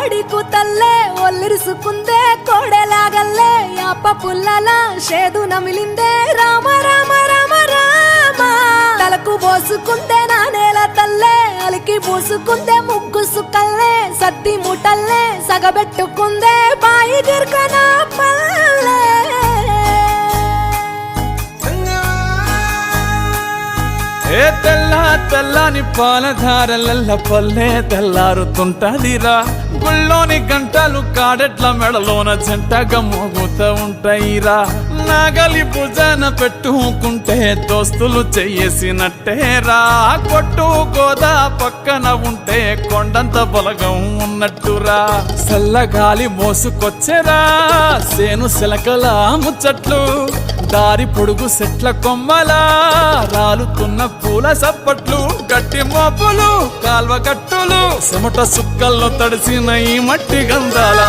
కోడి కూతల్లే ఒల్లిరుసుకుందే కోడెలాగల్లే యాప పుల్లల షేదు నమిలిందే రామ రామ రామ రామ తలకు పోసుకుందే నా నేల తల్లే అలికి పూసుకుందే ముగ్గు సుక్కల్లే సద్ది ముటల్లే సగబెట్టుకుందే బాయి గిర్కన పల్లె ఏ తెల్ల తెల్లని పాలధారలల్ల పల్లె తెల్లారుతుంటదిరా గుళ్ళోని గంటలు కాడెట్ల మెడలోన జంటగా మోగుతూ ఉంటాయిరా నాగలి భుజాన పెట్టుకుంటే దోస్తులు చెయ్యేసినట్టేరా కొట్టు గోదా పక్కన ఉంటే కొండంత బలగం ఉన్నట్టురా చల్లగాలి మోసుకొచ్చెరా సేను సిలకల ముచ్చట్లు దారి పొడుగు సెట్ల కొమ్మలా రాలుతున్న పూల సప్పట్లు గట్టి మోపులు కాల్వ కట్టులు చెమట సుక్కల్లో తడిసిన ఈ మట్టి గంధాల